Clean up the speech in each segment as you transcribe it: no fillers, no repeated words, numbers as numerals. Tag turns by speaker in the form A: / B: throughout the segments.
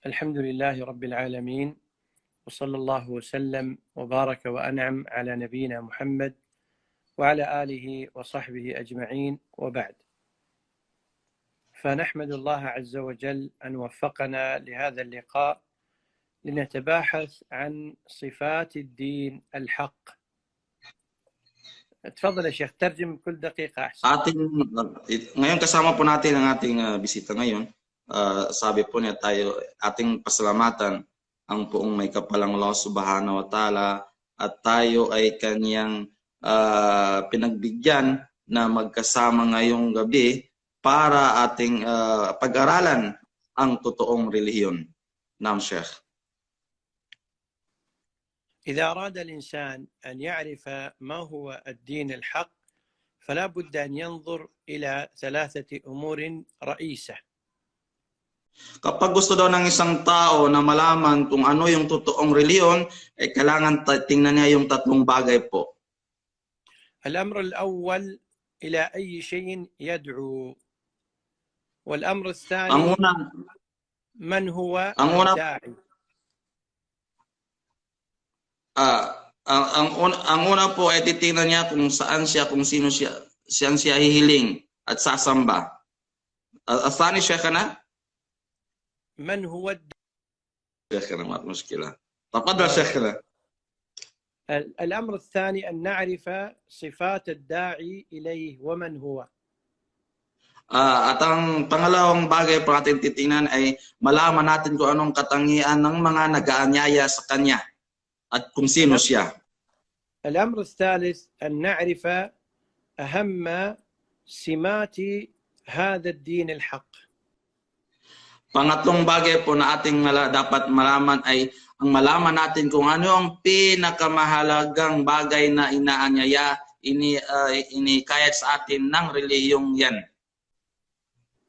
A: الحمد لله رب العالمين، وصلى الله وسلم وبارك وأنعم على نبينا محمد وعلى آله وصحبه أجمعين، وبعد. فنحمد الله عز وجل أن وفقنا لهذا اللقاء لنتباحث عن صفات الدين الحق. تفضل يا شيخ، ترجم كل دقيقة أحسن.
B: Ngayon kasama po natin ang ating bisita ngayon. Sabi po niya tayo, ating pasalamatan ang poong may kapalang Allah Subhanahu wa Ta'ala at tayo ay kanyang pinagbigyan na magkasama ngayong gabi para ating pag-aralan ang totoong relihiyon. Naam, Sheikh.
A: إذا أراد الإنسان أن يعرف ما هو الدين الحق فلا بد أن ينظر إلى ثلاثة أمور رئيسة.
B: Kapag gusto daw ng isang tao na malaman kung ano yung totoong relihiyon, ay kailangan tingnan niya yung tatlong bagay po.
A: الأمر الأول إلى أي شيء يدعو، والأمر الثاني من هو الداعي.
B: Ang una po ay titingnan niya kung saan siya, kung sino siya, saan siya hihiling at sasamba. الثاني شيخنا
A: من هو
B: شيخنا ما مشكلة. تفضل شيخنا.
A: الأمر الثاني أن نعرف صفات الداعي إليه ومن هو.
B: At ang pangalawang bagay po natin titingnan ay malaman natin kung anong katangian ng mga nag-aanyaya sa kanya at kung sino siya.
A: الأمر الثالث أن نعرف أهم سمات هذا الدين الحق.
B: Pangatlong bagay po na ating dapat malaman ay ang malaman natin kung ano ang pinakamahalagang bagay na inaanyaya, inikayat sa atin ng relihiyong yan.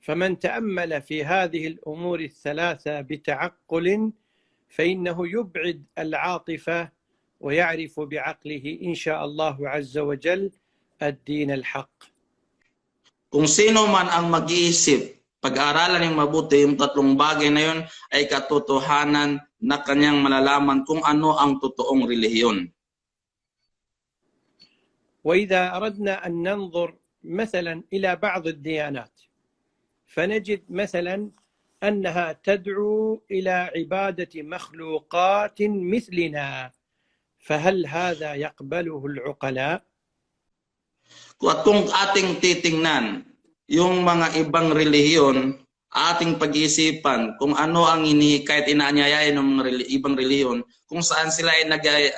A: فمن تأمل في هذه الأمور الثلاثة بتعقل فإنه يبعد العاطفة ويعرف بعقله إن شاء الله عز وجل الدين الحق.
B: Kung sino man ang mag-iisip, pag-aaralan ng mabuti yung tatlong bagay na yun ay katotohanan na kanyang malalaman kung ano ang totoong relihiyon.
A: وإذا أردنا أن ننظر مثلا إلى بعض الديانات فنجد مثلا أنها تدعو إلى عبادة مخلوقات مثلنا، فهل هذا يقبله العقلاء؟
B: Kung ating titingnan yung mga ibang relihiyon, ating pag-iisipan kung ano ang kahit inaanyaya ng mga ibang relihiyon, kung saan sila ay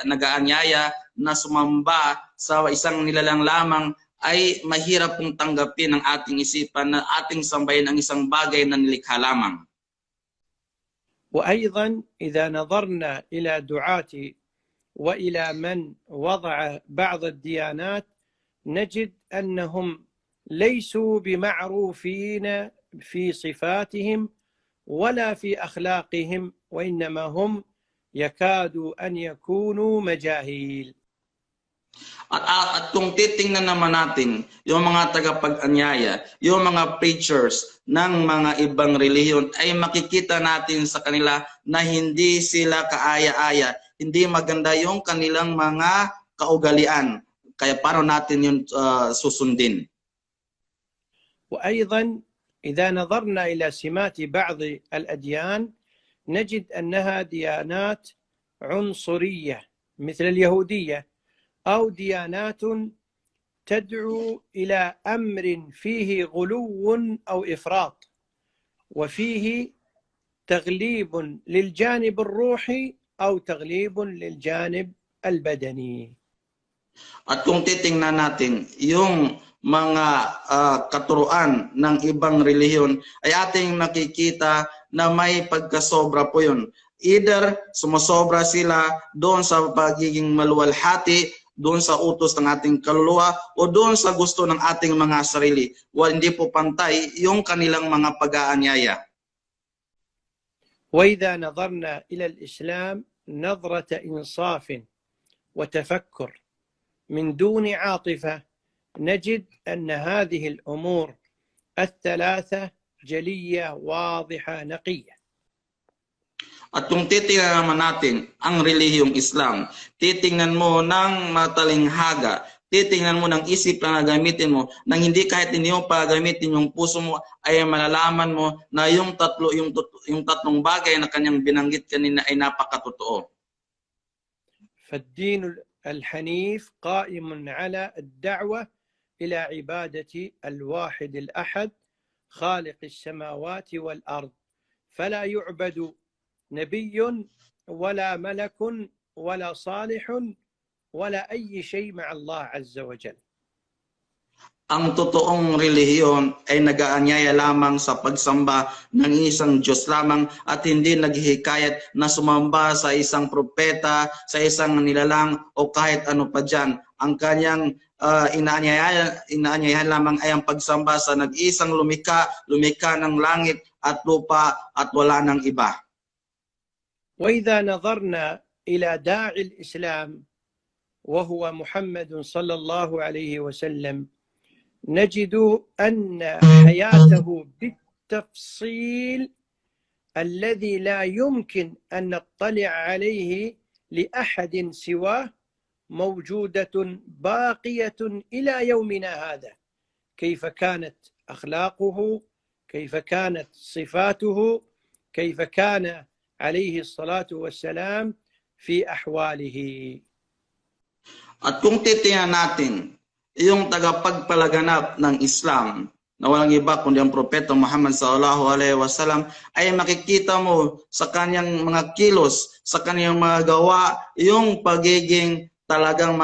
B: nag-aanyaya na sumamba sa isang nilalang lamang, ay mahirap pong tanggapin ng ating isipan na ating sambahin ang isang bagay na nilikha lamang.
A: وأيضا إذا نظرنا إلى دعاة وإلى من وضع بعض الديانات نجد أنهم ليسوا بمعروفين في صفاتهم ولا في أخلاقهم، وإنما هم يكادوا أن يكونوا مجاهيل.
B: At kung titingnan naman natin yung mga tagapag-anyaya, yung mga preachers ng mga ibang relihiyon, ay makikita natin sa kanila na hindi sila kaaya-aya, hindi maganda yung kanilang mga kaugalian. Kaya paano natin yun susundin?
A: وأيضا إذا نظرنا إلى سمات بعض الأديان نجد أنها ديانات عنصرية مثل اليهودية، أو ديانات تدعو إلى أمر فيه غلو أو إفراط وفيه تغليب للجانب الروحي أو تغليب للجانب البدني.
B: At kung titingnan natin yung mga katuruan ng ibang relihiyon, ay ating nakikita na may pagkasobra po yun. Either sumasobra sila doon sa pagiging maluwalhati, doon sa utos ng ating kaluluwa, o doon sa gusto ng ating mga sarili. Hindi po pantay yung kanilang mga pag-aanyaya.
A: وإذا نظرنا إلى الإسلام نظرة إنصاف وتفكر من دون عاطفة نجد أن هذه الأمور الثلاثة جلية واضحة نقية.
B: At kung titingnan naman natin ang relihiyong Islam, titingnan mo ng matalinghaga, titingnan mo ng isip na gamitin mo, nang hindi kahit hindi mo pagamitin yung puso mo, ay malalaman mo na yung tatlong bagay na kanyang binanggit kanina ay napakatotoo.
A: فالدين الحنيف قائم على الدعوة إلى عبادة الواحد الأحد خالق السماوات والأرض، فلا يعبد نبي ولا ملك ولا صالح ولا أي شيء مع الله عز وجل.
B: Ang totoong relihiyon ay nag-aanyaya lamang sa pagsamba ng isang Diyos lamang at hindi naghihikayat na sumamba sa isang propeta, sa isang nilalang o kahit ano pa dyan. Ang kanyang inaanyayahan lamang ay ang pagsamba sa nag-iisang lumikha ng langit at lupa at wala ng iba.
A: وإذا نظرنا إلى داعي الإسلام وهو محمد صلى الله عليه وسلم نجد أن حياته بالتفصيل الذي لا يمكن أن نطلع عليه لأحد سواه موجودة باقية إلى يومنا هذا. كيف كانت أخلاقه، كيف كانت صفاته، كيف كان عليه الصلاة والسلام في أحواله.
B: At kung titingnan natin yung tagapagpalaganap ng Islam na walang iba kundi ang propeta Muhammad sallallahu alaihi wasallam, ay makikita mo sa kanyang mga kilos, sa kanyang mga gawa, yung pagiging talagang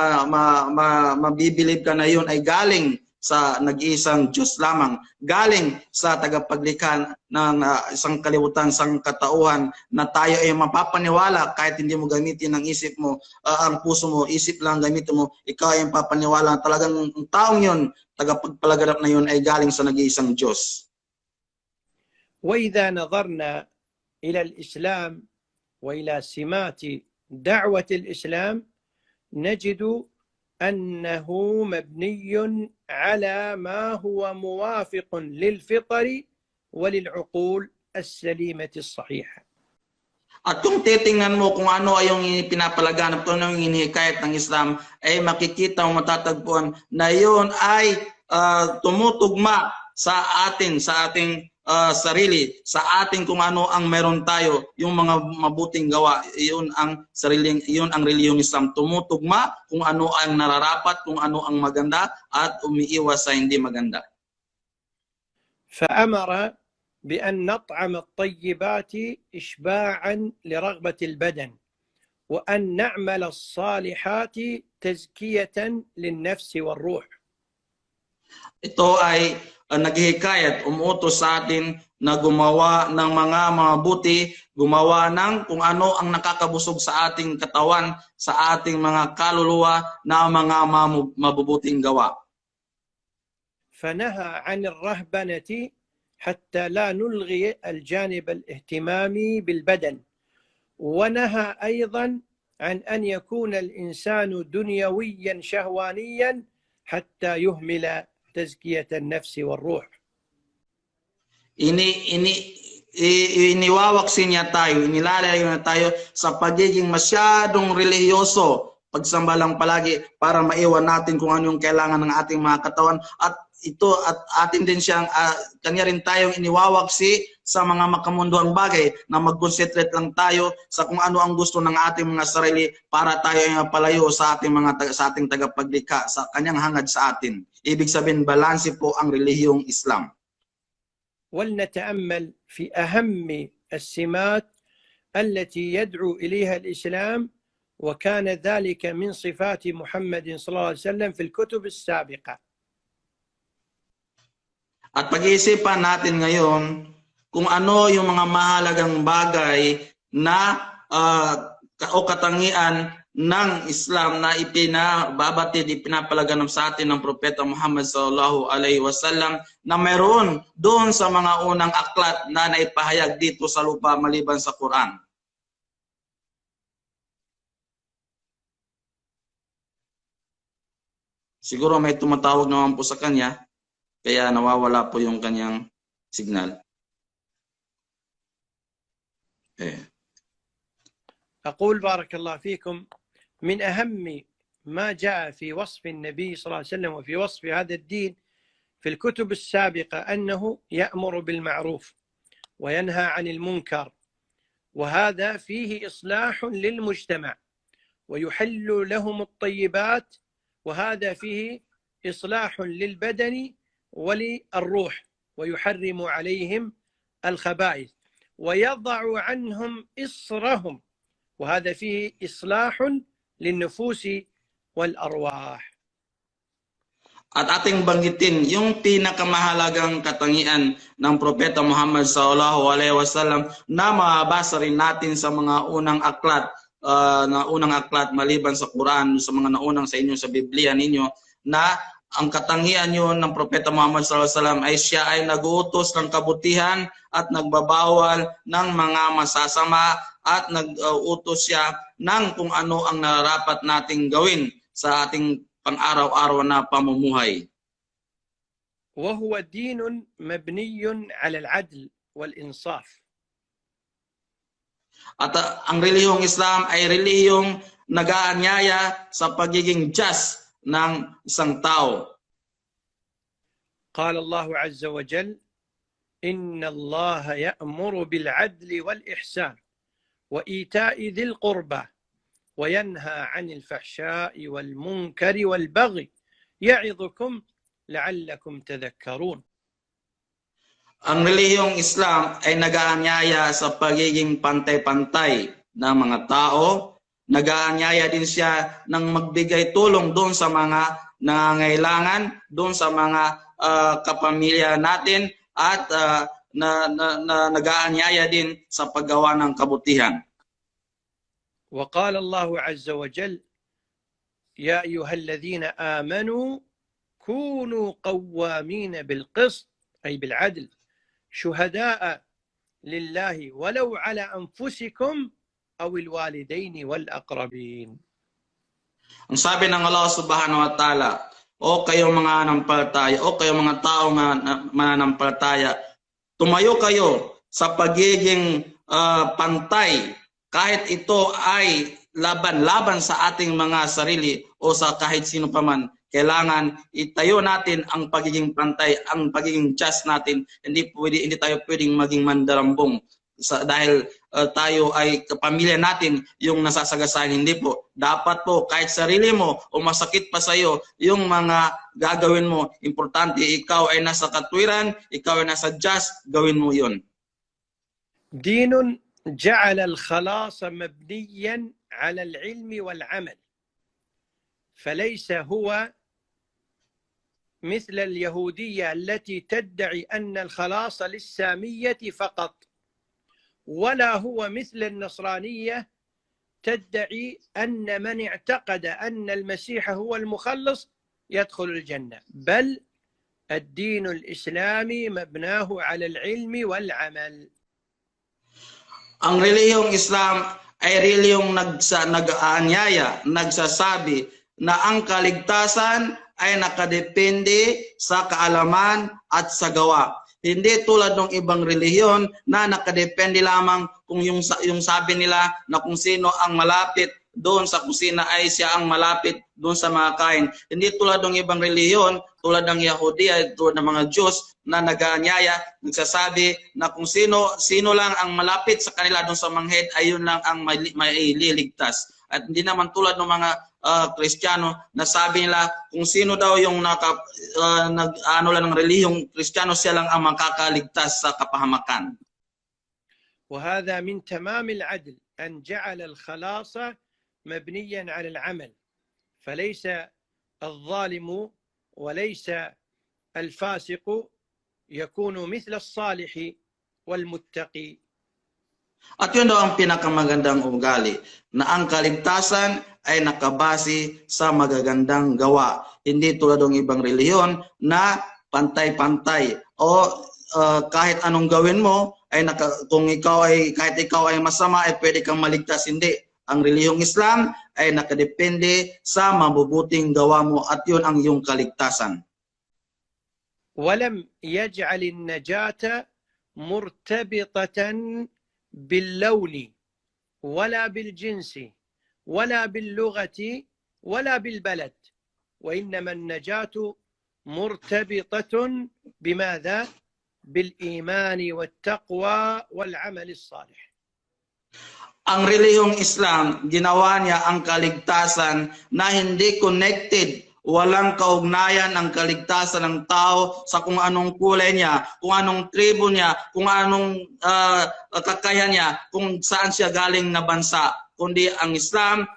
B: mabibilib ka na yun ay galing sa nag-iisang Diyos lamang, galing sa tagapaglikha ng isang kalibutan, isang katauhan, na tayo ay mapapaniwala kahit hindi mo gamitin ang isip mo, ang puso mo, isip lang gamitin mo, ikaw ay mapapaniwala talagang ang taong yun, tagapagpalaganap na yun ay galing sa nag-iisang Diyos.
A: وإذا نظرنا إلى الإسلام وإلى سمات دعوة الإسلام نجد أنه مبني على ما هو موافق للفطر وللعقول السليمة الصحيحة.
B: At kung titingnan mo kung ano ay yung pinapalaganap, kung ano yung hinihikayat ng Islam, ay makikita mo, matatagpuan na yun ay tumutugma sa atin, sa ating sarili, sa ating kung ano ang meron tayo, yung mga mabuting gawa, yun ang relihiyong Islam. Tumutugma kung ano ang nararapat, kung ano ang maganda at umiiwas sa hindi maganda.
A: فأمر بأن نطعم الطيبات إشباعا لرغبة البدن وأن نعمل الصالحات تزكية للنفس والروح.
B: Ito ay naghihikayat, umuutos sa atin na gumawa ng mga mabuti, gumawa ng kung ano ang nakakabusog sa ating katawan, sa ating mga kaluluwa na mga mabubuting gawa.
A: فنهى عن الرهبنة حتى لا نلغي الجانب الاهتمامي بالبدن، ونهى أيضا عن أن يكون الإنسان دنيويا شهوانيا حتى يهمل تزكية النفس والروح.
B: Iniwawaksin niya tayo, inilalayo na tayo sa pagiging masyadong relihiyoso, pagsamba lang palagi para maiwan natin kung ano yung kailangan ng ating mga katawan, at ito at atin din siyang kanya rin tayong iniwawaksi sa mga makamunduang bagay na mag-concentrate lang tayo sa kung ano ang gusto ng ating mga sarili para tayo ay palayo sa ating tagapaglikha, sa kanyang hangad sa atin. Ibig sabihin, balanse po ang relihiyong Islam.
A: ولنتأمل في أهم السمات التي يدعو إليها الإسلام، وكان ذلك من صفات محمد صلى الله عليه وسلم في الكتب السابقة.
B: At pag-iisipan natin ngayon kung ano yung mga mahalagang bagay na o katangian ng Islam na ipinababatid, ipinapalaganap sa atin ng Propeta Muhammad sallallahu alaihi wasallam na meron doon sa mga unang aklat na naipahayag dito sa lupa maliban sa Quran. Siguro may tumatawag naman po sa kanya, kaya nawawala po yung kanyang signal.
A: أقول بارك الله فيكم من أهم ما جاء في وصف النبي صلى الله عليه وسلم وفي وصف هذا الدين في الكتب السابقة أنه يأمر بالمعروف وينهى عن المنكر، وهذا فيه إصلاح للمجتمع، ويحل لهم الطيبات، وهذا فيه إصلاح للبدن وللروح، ويحرم عليهم الخبائث ويضع عنهم إصرهم، وهذا فيه إصلاح للنفوس والأرواح.
B: At ating banggitin yung pinakamahalagang katangian ng Propeta Muhammad sallallahu alaihi wasallam na mababasa rin natin sa mga unang aklat, maliban sa Quran, sa mga naunang sa inyo sa Biblia ninyo, na ang katangian yun ng Propeta Muhammad sallallahu alaihi wasallam ay siya ay nag-uutos ng kabutihan at nagbabawal ng mga masasama, at nag-uutos siya ng kung ano ang nararapat nating gawin sa ating pang-araw-araw na pamumuhay.
A: وهو دين مبني على العدل والإنصاف.
B: At ang relihiyong Islam ay relihiyong nag-aanyaya sa pagiging just ng isang tao.
A: قال الله عز وجل إن الله يأمر بالعدل والإحسان وإيتاء ذي القربى وينهى عن الفحشاء والمنكر والبغي يعظكم لعلكم تذكرون.
B: Ang relihiyong Islam ay nag-aanyaya sa pagiging pantay-pantay ng mga tao. Nag-aanyaya din siya ng magbigay tulong doon sa mga nangangailangan, doon sa mga kapamilya natin, at nag-aanyaya din sa paggawa ng kabutihan.
A: وقال الله عز وجل يا أيها الذين آمنوا كونوا قوامين بالقسط أي بالعدل شهداء لله ولو على أنفسكم أو الوالدين والأقربين.
B: Ang sabi ng Allah subhanahu wa ta'ala, o kayong mga nanampalataya, o kayong mga tao mananampalataya, tumayo kayo sa pagiging pantay, kahit ito ay laban sa ating mga sarili o sa kahit sino pa man. Kailangan itayo natin ang pagiging pantay, ang pagiging just natin. Hindi tayo pwedeng maging mandarambong dahil tayo ay kapamilya natin yung nasasagasahin. Hindi po. Dapat po kahit sarili mo o masakit pa sa iyo yung mga gagawin mo, importante ikaw ay nasa katwiran, ikaw ay nasa just, gawin mo yun.
A: دين جعل الخلاص مبنيا على العلم والعمل، فليس هو مثل اليهودية التي تدعي أن الخلاص للسامية فقط، ولا هو مثل النصرانية تدعي أن من اعتقد أن المسيح هو المخلص يدخل الجنة، بل الدين الإسلامي مبناه على العلم والعمل.
B: Ang relihiyong Islam ay relihiyong nag-aanyaya, nagsasabi na ang kaligtasan ay nakadepende sa kaalaman at sa gawa. Hindi tulad ng ibang relihiyon na nakadepende lamang kung yung sabi nila na kung sino ang malapit doon sa kusina ay siya ang malapit doon sa mga kain. Hindi tulad ng ibang relihiyon, tulad ng Yahudiya, tulad ng mga Diyos na nag-aanyaya, nagsasabi na kung sino lang ang malapit sa kanila doon sa manghid, ayun lang ang maililigtas. At hindi naman tulad ng mga Kristiyano na sabi nila kung sino daw yung nag-ano lang ng relihiyong Kristiyano, siya lang ang makakaligtas sa kapahamakan.
A: وهذا من تمام العدل أن جعل الخلاص مبنيا على العمل، فليس الظالم وليس الفاسق يكون مثل الصالح والمتقي.
B: At yun daw ang pinakamagandang ugali, na ang kaligtasan ay nakabase sa magagandang gawa. Hindi tulad ng ibang relihiyon na pantay-pantay o kahit anong gawin mo ay kahit ikaw ay masama ay pwede kang maligtas. Hindi. Ang relihiyong Islam ay nakadepende sa mabubuting gawa mo at yun ang iyong kaligtasan.
A: ولم يجعل النجاة مرتبطة باللون ولا بالجنس ولا باللغة ولا بالبلد، وإنما النجاة مرتبطة بماذا؟ بالإيمان والتقوى والعمل الصالح.
B: Ang relihiyong Islam, ginawa niya ang kaligtasan na hindi connected, walang kaugnayan ang kaligtasan ng tao sa kung anong kulay niya, kung anong tribo niya, kung anong kakayahan niya, kung saan siya galing na bansa. Kundi ang Islam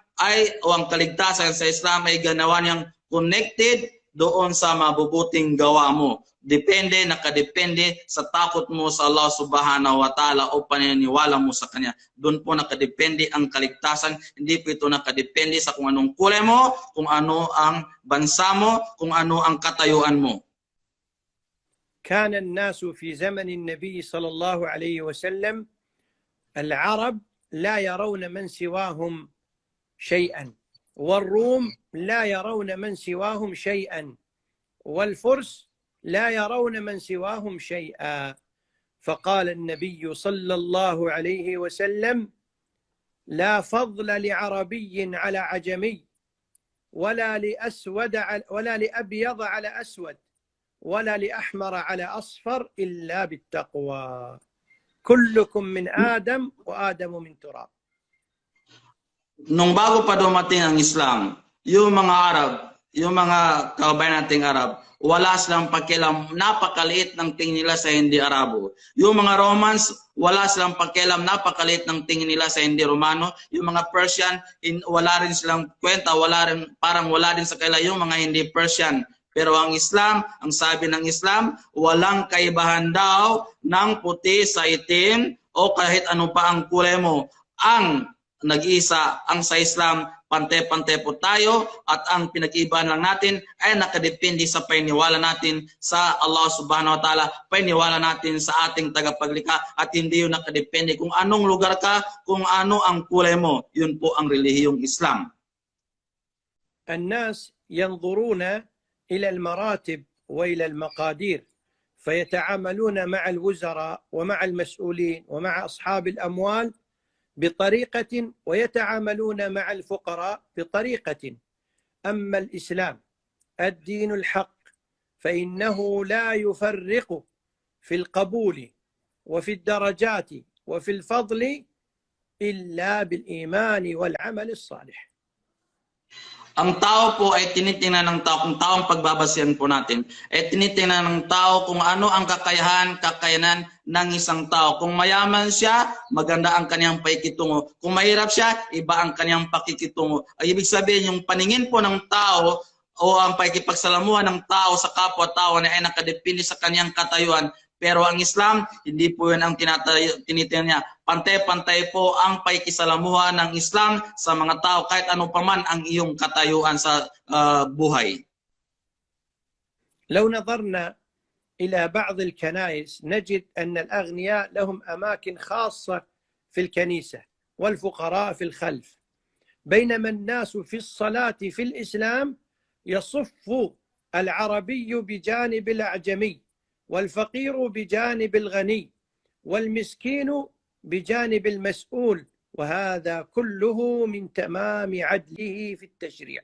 B: o ang kaligtasan sa Islam ay ginawa niyang connected doon sa mabubuting gawa mo. Nakadepende sa takot mo sa Allah subhanahu wa ta'ala o paniniwala mo sa Kanya. Doon po nakadepende ang kaligtasan. Hindi po ito nakadepende sa kung anong kulay mo, kung ano ang bansa mo, kung ano ang katayuan mo.
A: كان الناس في زمن النبي صلى الله عليه وسلم العرب لا يرون من سواهم شيئا، والروم لا يرون من سواهم شيئا، والفرس لا يرون من سواهم شيئا. فقال النبي صلى الله عليه وسلم: لا فضل لعربي على عجمي ولا لأبيض على أسود ولا لأحمر على أصفر إلا بالتقوى. كلكم من آدم وآدم من تراب.
B: Nung bago pa dumating ang Islam, yung mga Arab, yung mga kababayan nating Arab, wala silang pakialam, napakaliit ng tingin nila sa hindi Arabo. Yung mga Romans, wala silang pakialam, napakaliit ng tingin nila sa hindi Romano. Yung mga Persian, wala rin silang kwenta, parang wala din sa kanila yung mga hindi Persian. Pero ang Islam, ang sabi ng Islam, walang kaibahan daw ng puti sa itim o kahit ano pa ang kulay mo. Ang nag-iisa, ang sa Islam, pante-pante po tayo at ang pinag-iibahan lang natin ay nakadepende sa paniniwala natin sa Allah subhanahu wa ta'ala, paniniwala natin sa ating tagapaglikha at hindi yun nakadepende kung anong lugar ka, kung ano ang kulay mo. Yun po ang relihiyong Islam.
A: الناس ينظرون إلى المراتب وإلى المقادير فيتعاملون مع الوزراء ومع المسؤولين ومع أصحاب الأموال بطريقة ويتعاملون مع الفقراء بطريقة. أما الإسلام الدين الحق فإنه لا يفرق في القبول وفي الدرجات وفي الفضل إلا بالإيمان والعمل الصالح.
B: Ang tao po ay tinitingnan ng tao, kung tao ang pagbabasihan po natin, ay tinitingnan ng tao kung ano ang kakayanan ng isang tao. Kung mayaman siya, maganda ang kanyang pakikitungo. Kung mahirap siya, iba ang kanyang pakikitungo. Ay ibig sabihin, yung paningin po ng tao o ang pakikipagsalamuhan ng tao sa kapwa-tao na ay nakadepende sa kanyang katayuan. Pero ang Islam, hindi po yun ang tinitingnan niya. Pantay-pantay po ang pakikisalamuhan ng Islam sa mga tao kahit ano pa man ang iyong katayuan sa buhay.
A: لو نظرنا إلى بعض الكنائس نجد أن الأغنياء لهم أماكن خاصة في الكنيسة والفقراء في الخلف، بينما الناس في الصلاة في الإسلام يصف العربي بجانب الأعجمي والفقير بجانب الغني والمسكين بجانب المسؤول، وهذا كله من تمام عدله في التشريع.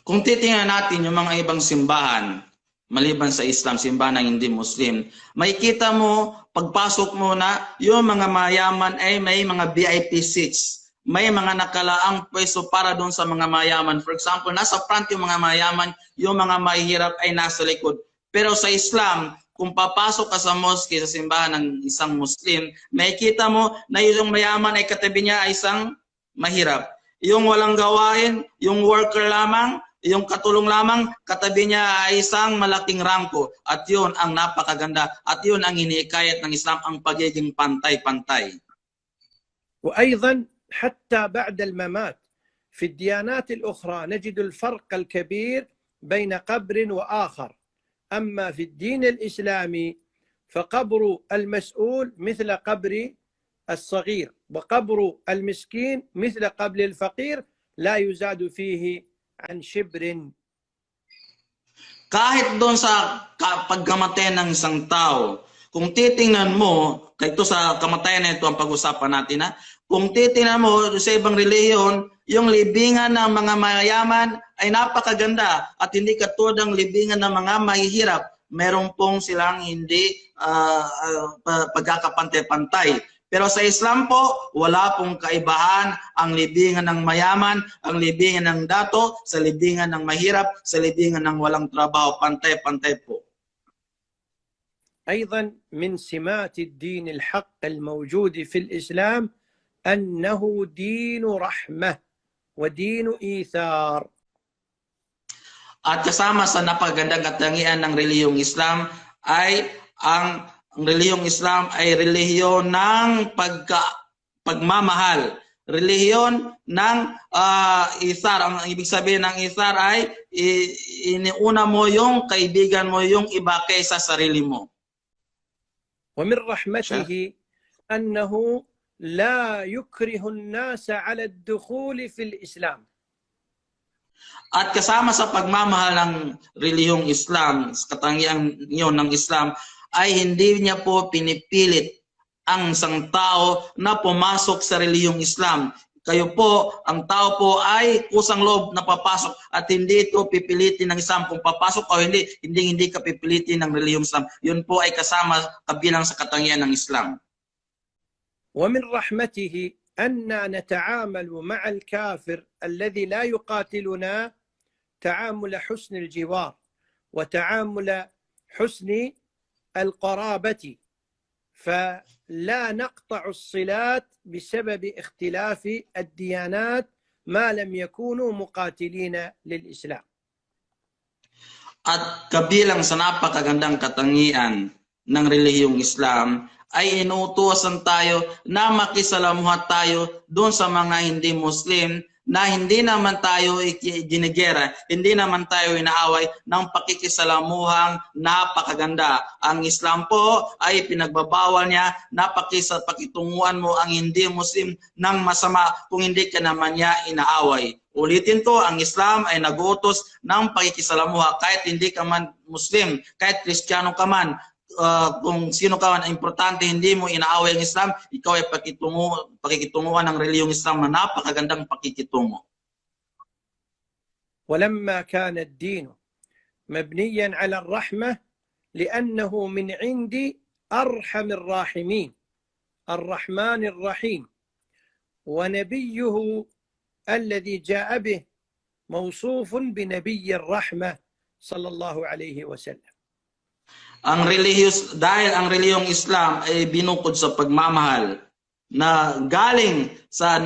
B: Kung titingnan natin yung mga ibang simbahan, maliban sa Islam, simbahan ng hindi Muslim, makikita mo, pagpasok mo na, yung mga mayaman ay may mga VIP seats. May mga nakalaang pwesto para doon sa mga mayaman. For example, nasa front yung mga mayaman, yung mga mahihirap ay nasa likod. Pero sa Islam, kung papasok ka sa mosque, sa simbahan ng isang Muslim, makikita mo na yung mayaman ay katabi niya ay isang mahirap. Yung walang gawain, yung worker lamang, yung katulong lamang, katabi niya ay isang malaking rangko. At yun ang napakaganda. At yun ang iniikayat ng Islam, ang pagiging pantay-pantay.
A: وأيضا حتى بعد الممات في الديانات الأخرى نجد الفرق الكبير بين قبر وآخر. أما في الدين الإسلامي فقبر المسؤول مثل قبر الصغير وقبر المسكين مثل قبر الفقير لا يزاد فيه عن شبر.
B: Kahit doon sa pagkamatay ng isang tao, Kung titingnan mo, ito sa kamatayan na ito ang pag-usapan natin, ha? Kung titingnan mo sa ibang relihiyon, yung libingan ng mga mayayaman ay napakaganda at hindi katulad ng libingan ng mga mahihirap. Meron pong silang hindi pagkakapantay-pantay. Pero sa Islam po, wala pong kaibahan ang libingan ng mayaman, ang libingan ng dato, sa libingan ng mahirap, sa libingan ng walang trabaho, pantay-pantay po.
A: أيضا من سمات الدين الحق الموجود في الإسلام أنه دين رحمة ودين إيثار.
B: At kasama sa napagandang katangian ng relihiyong Islam ay ang relihiyong Islam ay relihiyon ng pagmamahal. Relihiyon ng ithar. Ang ibig sabihin ng ithar ay iniuna mo yung kaibigan mo, yung iba kaysa sarili mo.
A: ومن رحمته أنه لا يكره الناس على الدخول في الإسلام.
B: At kasama sa pagmamahal ng relihiyong Islam, sa katangian yun ng Islam, ay hindi niya po pinipilit ang isang tao na pumasok sa relihiyong Islam. Kayo po, ang tao po ay kusang loob na papasok at hindi ito pipilitin ng Islam kung papasok o hindi ka pipilitin ng relihiyong Islam. Yun po ay kasama kabilang sa katangian ng Islam.
A: ومن رحمته أننا نتعامل مع الكافر الذي لا يقاتلنا تعامل حسن الجوار وتعامل حسن القرابة، فلا نقطع الصلات بسبب اختلاف الديانات ما لم يكونوا مقاتلين للإسلام.
B: At kabilang sa napakagandang katangian ng relihiyong Islam ay inuutusan tayo na makisalamuha tayo doon sa mga hindi Muslim na hindi naman tayo ginigera, hindi naman tayo inaaway ng pakikisalamuhang napakaganda. Ang Islam po ay pinagbabawal niya na pakitunguan mo ang hindi Muslim ng masama kung hindi ka naman niya inaaway. Ulitin ko, ang Islam ay nag-uutos ng pakikisalamuha kahit hindi ka man Muslim, kahit Kristiyano ka man. Kung sino ka man, importante hindi mo inaaway ang Islam, ikaw ay pakikitunguan ng relihiyong Islam na napakagandang pakikitungo.
A: ولما كان الدين مبنيا على الرحمة لأنه من عند أرحم الراحمين الرحمن الرحيم، ونبيه الذي جاء به موصوف بنبي الرحمة صلى الله عليه وسلم.
B: Dahil ang relihiyong Islam ay binukod sa pagmamahal na galing sa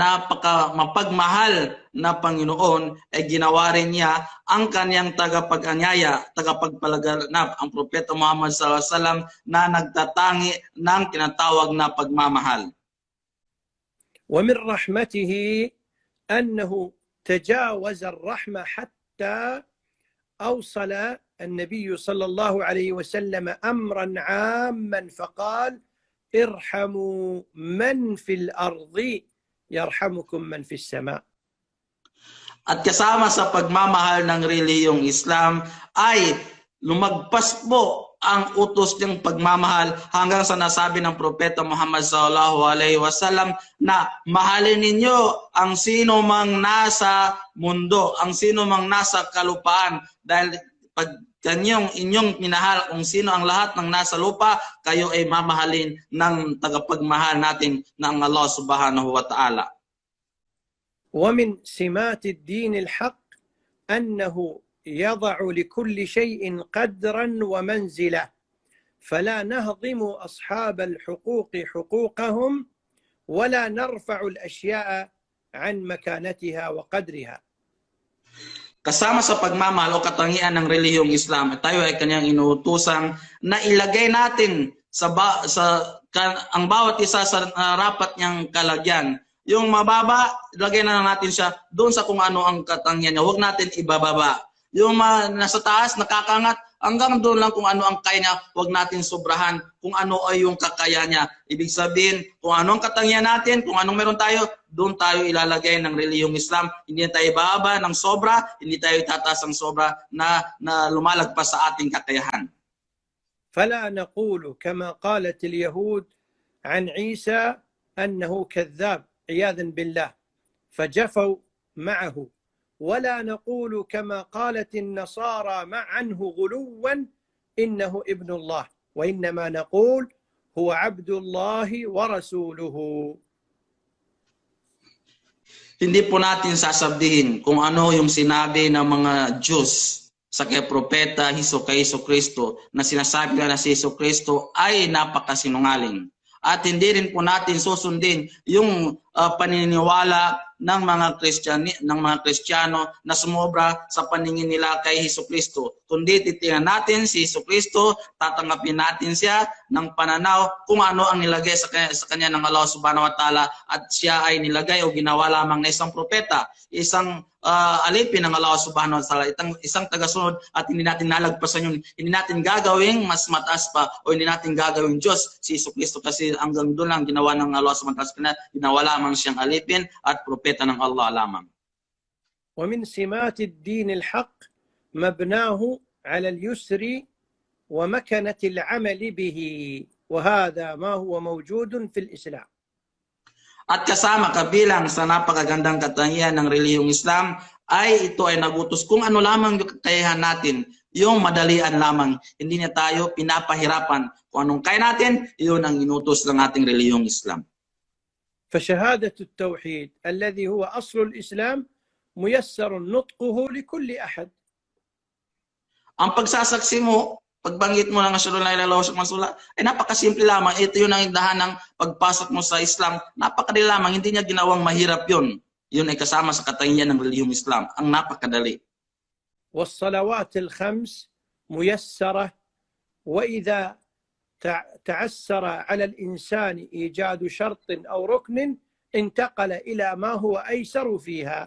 B: mapagmahal na Panginoon, ay ginawa rin niya ang kanyang tagapag-anyaya, tagapagpalaganap, ang Propeta Muhammad SAW na nagtatangi ng tinatawag na pagmamahal.
A: ومن رحمته أنه تجاوز الرحمة حتى أوصل النبي صلى الله عليه وسلم أمرا عاما فقال ارحموا من في الأرض يرحمكم من في السماء.
B: At kasama sa pagmamahal ng relihiyong Islam ay lumagpas po ang utos ng pagmamahal hanggang sa nasabi ng Propeta Muhammad sallallahu alaihi wasallam na mahalin ninyo ang sino mang nasa mundo, ang sino mang nasa kalupaan, dahil pag inyong minahal kung sino ang lahat ng nasa lupa, kayo ay mamahalin ng tagapagmahal natin ng Allah subhanahu wa ta'ala.
A: ومن سمات الدين الحق أنه يضع لكل شيء قدرا ومنزلة، فلا نهضم أصحاب الحقوق حقوقهم ولا نرفع الأشياء عن مكانتها وقدرها.
B: Kasama sa pagmamahal o katangian ng relihiyong Islam, tayo ay kanyang inuutusang na ilagay natin ang bawat isa sa rapat niyang kalagyan. Yung mababa, ilagay na natin siya doon sa kung ano ang katangian niya. Huwag natin ibababa. Yung nasa taas, nakakangat, hanggang doon lang kung ano ang kaya niya, huwag natin sobrahan kung ano ay yung kakaya niya. Ibig sabihin, kung ano ang katangian natin, kung anong meron tayo, doon tayo ilalagay ng relihiyong Islam. Hindi tayo bababa ng sobra, hindi tayo itataas ng sobra na lumalagpas sa ating kakayahan.
A: فلا نقول كما قالت اليهود عن عيسى أنه كذاب عياذا بالله فجفوا معه، ولا نقول كما قالت النصارى عنه غلوا إنه ابن الله، وإنما نقول هو عبد الله ورسوله.
B: Hindi po natin sasabihin kung ano yung sinabi ng mga Diyos sa kay propeta kay Hesus Kristo na sinasabi na si Hesus Kristo ay napakasinungaling. At hindi rin po natin susundin yung paniniwala ng mga Kristiyano na sumobra sa paningin nila kay Hesus Kristo. Kundi titingnan natin si Hesus Kristo, tatanggapin natin siya ng pananaw kung ano ang nilagay sa kanya ng Allah Subhanahu wa Ta'ala, at siya ay nilagay o ginawa lamang na isang propeta, isang alipin ng Allah Subhanahu wa Ta'ala, isang tagasunod, at hindi natin nalagpasan yun. Hindi natin gagawing mas mataas pa o hindi natin gagawing Diyos si Hesus Kristo, kasi hanggang doon lang ginawa ng Allah Subhanahu wa Ta'ala, ginawa lamang siyang alipin at propeta ng Allah lamang.
A: ومن سمات الدين الحق مبناه على اليسر ومكنة العمل به، وهذا ما هو موجود في الإسلام.
B: At kasama kabilang sa napakagandang katangian ng relihiyong Islam ay ito ay nagutos kung ano lamang yung kakayahan natin, yung madalian lamang. Hindi na tayo pinapahirapan. Kung anong kaya natin, yun ang inutos ng ating relihiyong Islam.
A: فشهادة التوحيد الذي هو أصل الإسلام ميسر نطقه لكل أحد.
B: Ang pagsasaksi mo, pagbanggit mo ng asyhadu an la ilaha illallah ay napakasimple lamang. Ito yun ang dahan ng pagpasok mo sa Islam. Napakadali lamang, hindi niya ginawang mahirap yun. Yun ay kasama sa katangian ng relihiyong Islam. Ang napakadali.
A: والصلوات الخمس ميسرة، وإذا تعسر على الإنسان إيجاد شرط أو ركن انتقل إلى ما هو أيسر فيها.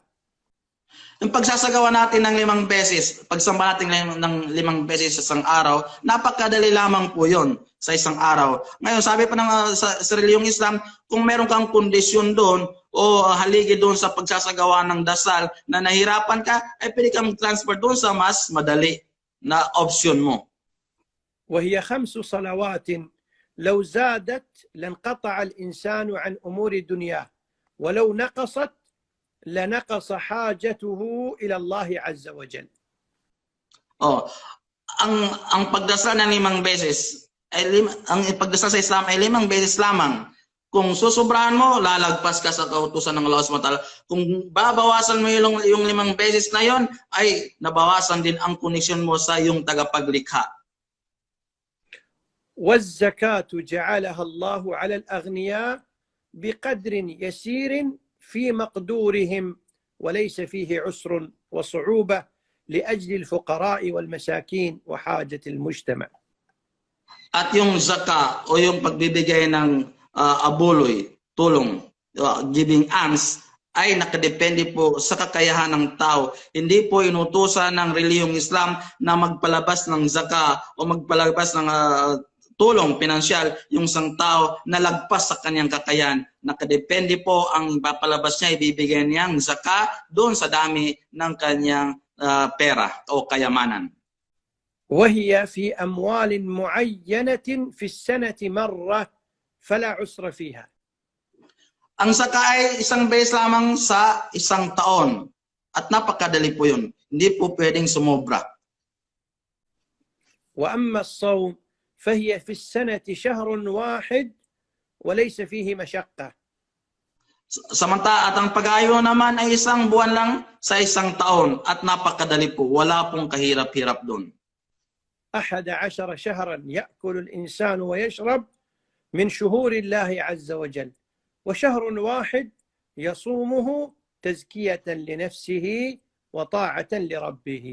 B: Yung pagsasagawa natin ng 5 beses, pagsamba natin ng 5 beses sa isang araw, napakadali lamang po yun sa isang araw. Ngayon, sabi pa ng sa relihiyong Islam, kung meron kang kondisyon doon o haligi doon sa pagsasagawa ng dasal na nahirapan ka, ay pwede kang transfer doon sa mas madali na option mo.
A: وهي 5 صلوات لو زادت لانقطع الإنسان عن أمور دنياه، ولو نقصت لنقص حاجته إلى الله عز وجل.
B: Ang pagdasal ng 5 beses, ang pagdasal sa Islam ay 5 beses lamang. Kung susobrahan mo, lalagpas ka sa kautusan ng Allah Subhanahu wa Ta'ala. Kung babawasan mo yung 5 beses na yon, ay nabawasan din ang koneksyon mo sa yung tagapaglikha.
A: والزكاة جعلها الله على الأغنياء بقدر يسير في مقدورهم، وليس فيه عسر وصعوبة لأجل الفقراء والمساكين وحاجة المجتمع.
B: At yung zaka o yung pagbibigay ng abuloy, tulong, giving alms, ay nakadepende po sa kakayahan ng tao. Hindi po inutusan ng relihiyong Islam na magpalabas ng zaka o magpalabas ng tulong pinansyal yung isang tao na lagpas sa kanyang kakayahan. Nakadepende po ang papalabas niya, ibibigay niyang zaka doon sa dami ng kanyang pera o kayamanan.
A: وهي في أموال معينة في السنة مرة فلا عسر فيها.
B: Ang zaka ay isang beses lamang sa isang taon at napakadali po yun. Hindi po pwedeng sumobra.
A: وأما الصوم فهي في السنة شهر واحد وليس فيه مشقة.
B: Samantala at ang pag-aayo naman ay isang buwan lang sa isang taon at napakadali po. Wala pong kahirap-hirap doon.
A: 11 شهرا يأكل الإنسان ويشرب من شهور الله عز وجل، وشهر واحد يصومه تزكية لنفسه وطاعة لربه.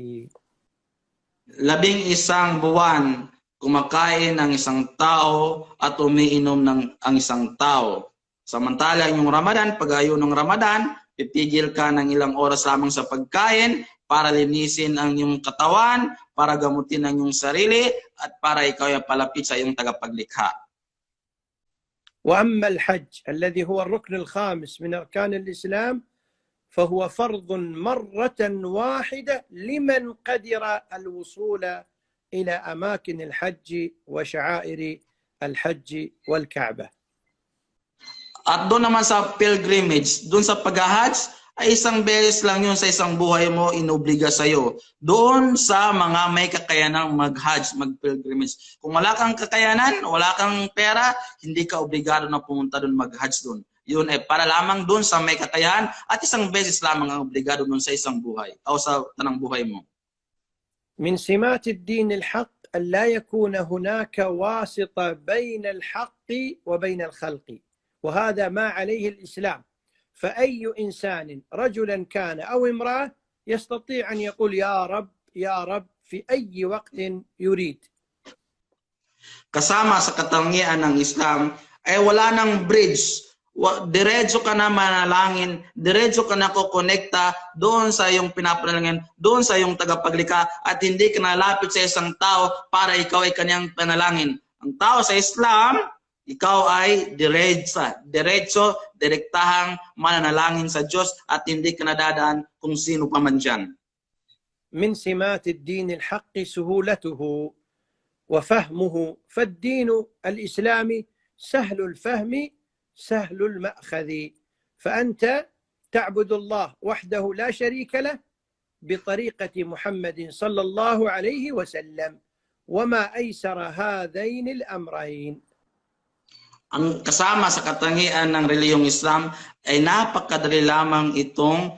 B: 11 buwan kumakain ang isang tao at umiinom ang isang tao. Samantala yung Ramadan, pag-ayo ng Ramadan, pipigil ka ng ilang oras lamang sa pagkain para linisin ang iyong katawan, para gamutin ang iyong sarili, at para ikaw ay palapit sa iyong tagapaglikha.
A: وأما الحج الذي هو الركن الخامس من أركان الإسلام فهو فرض مرة واحدة لمن قدر الوصول إلى أماكن الحج وشعائر الحج والكعبة.
B: At doon naman sa pilgrimage, doon sa pag-hajj, ay isang beses lang yun sa isang buhay mo inobliga sa'yo. Doon sa mga may kakayanang mag-hajj, mag-pilgrimage. Kung wala kang kakayanan, wala kang pera, hindi ka obligado na pumunta doon mag-hajj doon. Yun ay para lamang doon sa may kakayahan at isang beses lamang ang obligado doon sa isang buhay o sa tanang buhay mo.
A: من سمات الدين الحق أن لا يكون هناك واسطة بين الحق وبين الخلق، وهذا ما عليه الإسلام. فأي إنسان رجلا كان أو امرأة يستطيع أن يقول يا رب يا رب في أي وقت يريد.
B: Kasama sa katangian ng Islam ay wala nang bridge. Diretso ka na manalangin, diretso ka na kukonekta doon sa iyong pinapanalangin, doon sa iyong tagapaglikha at hindi ka nalapit sa isang tao para ikaw ay kanyang panalangin. Ang tao sa Islam, ikaw ay diretso, direktahang mananalangin sa Diyos at hindi ka nadadaan kung sino pa man dyan.
A: من سمات الدين الحق سهولته وفهمه، فالدين الإسلامي سهل الفهم سهل المأخذ، فأنت تعبد الله وحده لا شريك له بطريقة محمد صلى الله عليه وسلم، وما أيسر هذين الأمرين.
B: Ang kasama sa katangian ng relihiyong Islam ay napakadali lamang itong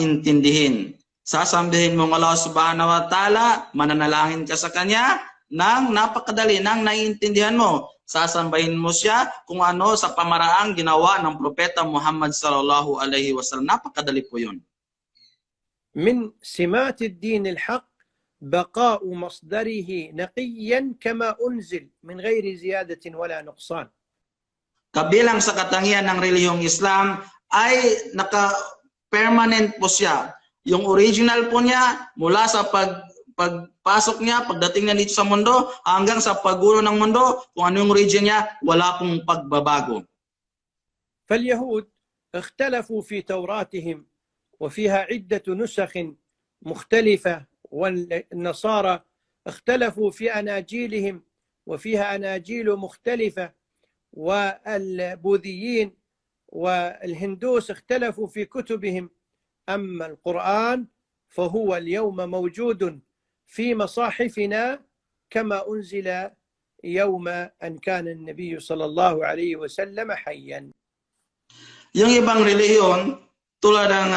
B: intindihin. Sasambihin mo ng Allah subhanahu wa ta'ala, mananalangin ka sa Kanya, nang napakadali, nang naiintindihan mo. Sasambahin mo siya kung ano sa pamaraang ginawa ng Propeta Muhammad sallallahu alaihi wasallam. Napakadali po yun.
A: من سمات الدين الحق بقاء مصدره نقيا كما أنزل من غير زيادة ولا نقصان.
B: Kabilang sa katangian ng relihiyong Islam ay naka-permanent po siya. Yung original po niya mula sa pagpasok niya, pagdating niya dito sa mundo, hanggang sa paggulo ng mundo, kung ano yung origin niya, wala pong pagbabago.
A: فاليهود اختلفوا في توراتهم وفيها عدة نسخ مختلفة، والنصارى اختلفوا في أناجيلهم وفيها أناجيل مختلفة، والبوذيين والهندوس اختلفوا في كتبهم. أما القرآن فهو اليوم موجود في مصاحفنا كما أنزل يوم أن كان النبي صلى الله عليه وسلم حيا.
B: Yung ibang relihiyon, tulad ng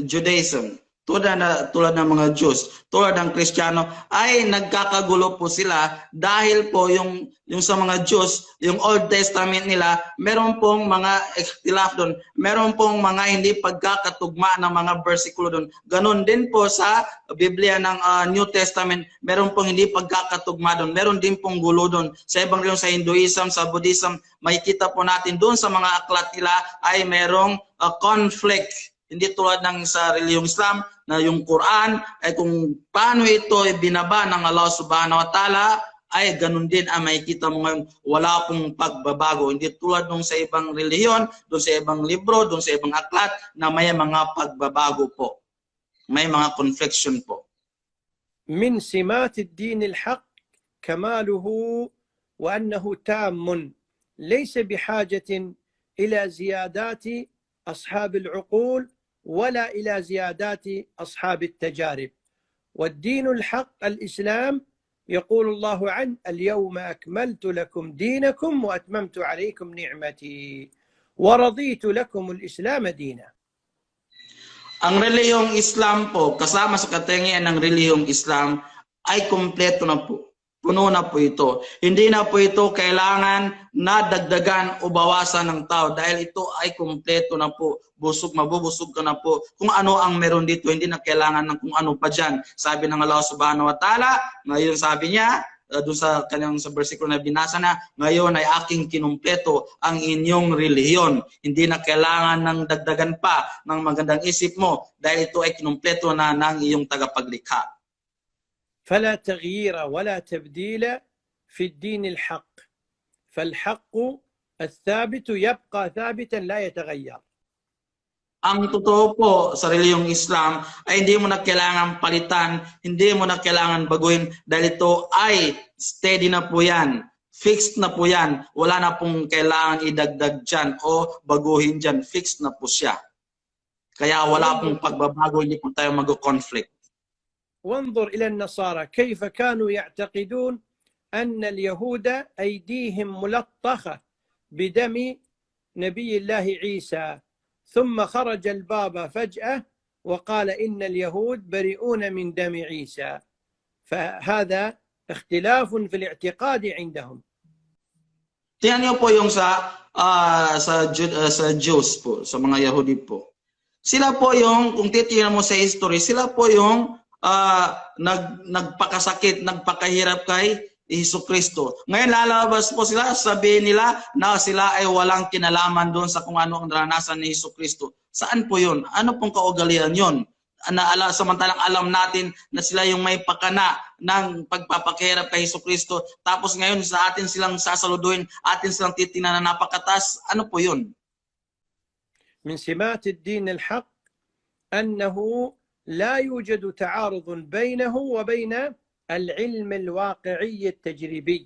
B: Judaism, tulad ng mga Jews, tulad ng Kristiyano, ay nagkakagulo po sila dahil po yung sa mga Jews, yung Old Testament nila, meron pong mga ikhtilaf doon, meron pong mga hindi pagkakatugma ng mga bersikulo doon. Ganon din po sa Biblia ng New Testament, meron pong hindi pagkakatugma doon, meron din pong gulo doon. Sa ibang reliyon, sa Hinduism, sa Buddhism, makikita po natin doon sa mga aklat nila ay merong conflict. Hindi tulad ng sa relihiyong Islam na yung Quran ay kung paano ito ay binaba ng Allah subhanahu wa ta'ala ay ganun din ang makikita mo ngayon, wala pong pagbabago. Hindi tulad nung sa ibang relihiyon, doon sa ibang libro, doon sa ibang aklat na may mga pagbabago po. May mga confliction po.
A: من سمات الدين الحق كماله وأنه تام ليس بحاجة إلى زيادات أصحاب العقول ولا إلى زيادات أصحاب التجارب. والدين الحق الإسلام يقول الله عنه اليوم أكملت لكم دينكم وأتممت عليكم نعمتي ورضيت لكم الإسلام دينا.
B: Ang relihiyong Islam po, kasama sa katangian ng relihiyong Islam, ay kumpleto na po. Puno na po ito. Hindi na po ito kailangan na dagdagan o bawasan ng tao dahil ito ay kumpleto na po. Mabubusog ka na po. Kung ano ang meron dito, hindi na kailangan ng kung ano pa dyan. Sabi ng Allah subhanahu wa ta'ala, ngayon sabi niya, doon sa kanyang sa versikulo na binasa na, ngayon ay aking kinumpleto ang inyong relihiyon. Hindi na kailangan ng dagdagan pa ng magandang isip mo dahil ito ay kinumpleto na ng iyong tagapaglikha.
A: فلا تغيير ولا تبديل في الدين الحق، فالحق الثابت يبقى ثابتا لا يتغير.
B: Ang totoo po sa reliyong Islam ay hindi mo na kailangan palitan, hindi mo na kailangan baguhin dahil ito ay steady na po yan. Fixed na po yan. Wala na pong kailangan idagdag dyan o baguhin dyan. Fixed na po siya. Kaya wala pong pagbabago, hindi po tayo mag-conflict.
A: وانظر إلى النصارى كيف كانوا يعتقدون أن اليهود أيديهم ملطخة بدم نبي الله عيسى، ثم خرج البابا فجأة وقال إن اليهود بريئون من دم عيسى. فهذا اختلاف في الاعتقاد عندهم.
B: Tingnan niyo po yung sa Jews po, sa mga Yahudi po. Sila po yung, kung titingnan mo sa history, sila po yung nagpakasakit, nagpakahirap kay Jesucristo. Ngayon lalabas po sila, sabihin nila na sila ay walang kinalaman doon sa kung ano ang naranasan ni Jesucristo. Saan po yun? Ano pong kaugalian yun? Samantalang alam natin na sila yung may pakana ng pagpapakahirap kay Jesucristo. Tapos ngayon sa atin silang sasaluduin, atin silang titingnan na napakatas. Ano po yun?
A: من سمات الدين الحق أنه لا يوجد تعارض بينه وبين العلم الواقعي التجريبي.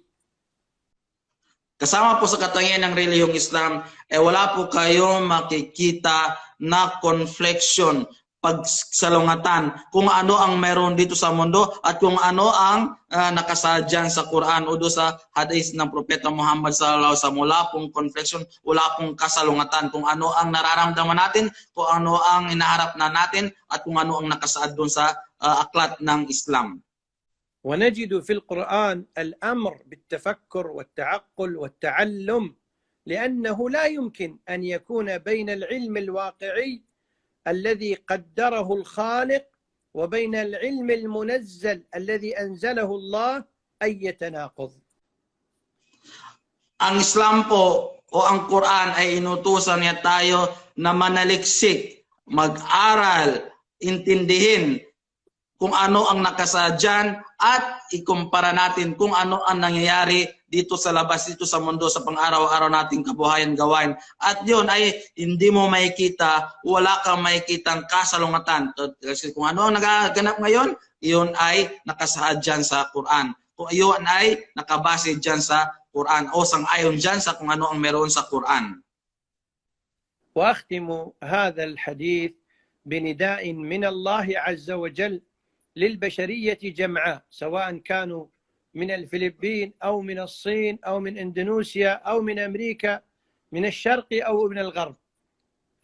A: Kasama po sa katangian ng relihiyong Islam, wala po kayong makikita na confliction, pagsalungatan kung ano ang meron dito sa mundo at kung ano ang nakasadyan sa Quran o sa hadith ng Propeta Muhammad sallallahu alaihi wasallam. Wala pong confliction, wala pong kasalungatan kung ano ang nararamdaman natin, kung ano ang inaharap na natin at kung ano ang nakasaad doon sa aklat ng Islam. ونجد في القرآن الأمر بالتفكر والتعقل والتعلم، لأنه لا يمكن أن يكون بين العلم الواقعي الذي قدره الخالق وبين العلم المنزل الذي أنزله الله أي تناقض. Ang
B: Islam po o ang Quran ay inutusan niya tayo na manaliksik, mag-aral, intindihin kung ano ang nakasadyan at ikumpara natin kung ano ang nangyayari dito sa labas, dito sa mundo, sa pang-araw-araw nating kabuhayan gawain. At yun ay hindi mo makikita, wala kang makikitang kasalungatan. Kasi kung ano ang nagaganap ngayon, yun ay nakasaad dyan sa Quran. Kung yun ay nakabase dyan sa Quran o sang-ayon dyan sa kung ano ang meron sa Quran.
A: وأختم هذا الحديث بنداء من الله عز وجل للبشرية جمعاء، سواء كانوا من الفلبين أو من الصين أو من إندونيسيا أو من أمريكا، من الشرق أو من الغرب،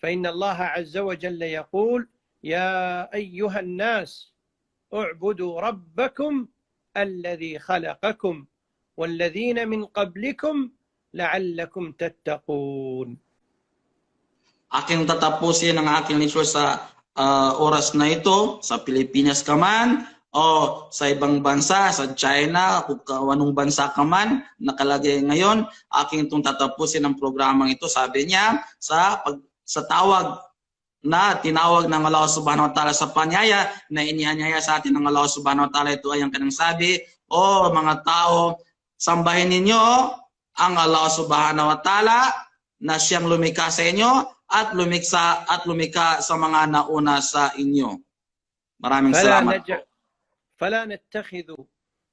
A: فإن الله عز وجل يقول: يا أيها الناس اعبدوا ربكم الذي خلقكم والذين من قبلكم لعلكم تتقون.
B: Aking tatapusin ang aking lecture sa oras na ito, sa Pilipinas ka man o sa ibang bansa, sa China, kung anong bansa ka man nakalagay ngayon, aking itong tatapusin ang programang ito. Sabi niya sa tawag na tinawag ng Allah Subhanahu wa Ta'ala, sa panyaya na inihanyaya sa atin ng Allah Subhanahu wa Ta'ala, ito ay ang kanang sabi: o mga tao, sambahin ninyo ang Allah Subhanahu wa Ta'ala na siyang lumikha sa inyo at lumikha sa mga nauna sa inyo. Maraming salamat.
A: فلا نتخذ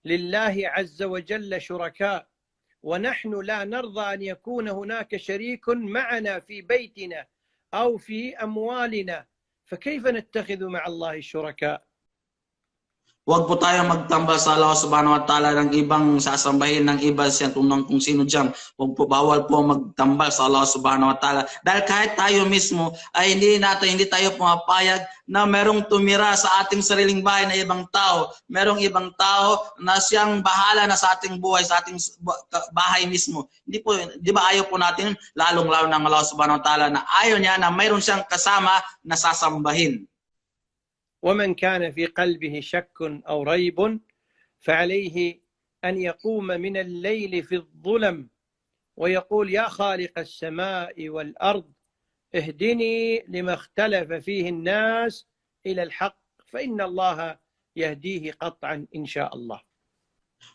A: لله عز وجل شركاء ونحن لا نرضى أن يكون هناك شريك معنا في بيتنا أو في أموالنا، فكيف نتخذ مع الله الشركاء؟
B: Huwag po tayo magtambal sa Allah Subhanahu wa Ta'ala ng ibang sasambahin ng iba siya kung sino dyan. Huwag po, bawal po magtambal sa Allah Subhanahu wa Ta'ala. Dahil kahit tayo mismo ay hindi tayo pumapayag na merong tumira sa ating sariling bahay na ibang tao. Merong ibang tao na siyang bahala na sa ating buhay, sa ating bahay mismo. Hindi po, di ba ayaw po natin, lalong-lalo ng Allah Subhanahu wa Ta'ala, na ayaw niya na mayroon siyang kasama na sasambahin.
A: ومن كان في قلبه شك أو ريب فعليه أن يقوم من الليل في الظلم ويقول: يا خالق السماء والأرض اهدني لما اختلف فيه الناس إلى الحق فإن الله يهديه قطعا إن شاء الله.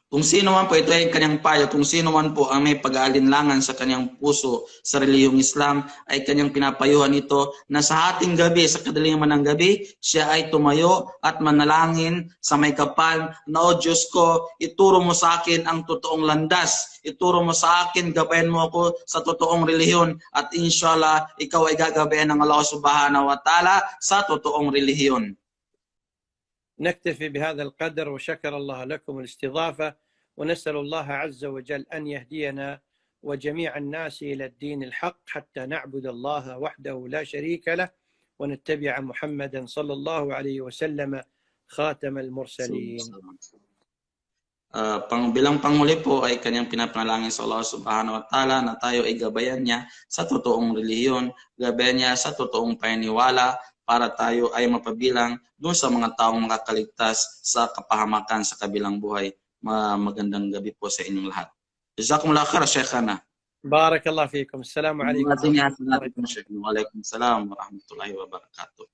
B: Kung sino man po, ito ay kanyang payo, kung sino man po ang may pag-aalinlangan sa kanyang puso sa relihiyong Islam, ay kanyang pinapayuhan ito na sa ating gabi, sa kadiliman ng gabi, siya ay tumayo at manalangin sa may kapal na, O Diyos ko, ituro mo sa akin ang totoong landas, ituro mo sa akin, gabayan mo ako sa totoong relihiyon, at inshallah, ikaw ay gagabayan ng Allah subhanahu wa ta'ala sa totoong relihiyon.
A: نكتفي بهذا القدر وشكر الله لكم الاستضافة ونسأل الله عز وجل أن يهدينا وجميع الناس إلى الدين الحق حتى نعبد الله وحده لا شريك له ونتبع محمدا صلى الله عليه وسلم خاتم المرسلين.
B: Bilang panghuli po ay kanyang pinapanalangin sa Allah subhanahu wa ta'ala na tayo ay gabayan niya sa totoong relihiyon, gabayan niya sa totoong paniniwala, para tayo ay mapabilang doon sa mga taong makakaligtas sa kapahamakan sa kabilang buhay. Magandang gabi po sa inyong lahat. Jazakumullah khair, Sheikhana.
A: Barakallah fikum. Assalamu alaikum.
B: Wa alaikum salam wa rahmatullahi wa barakatuh.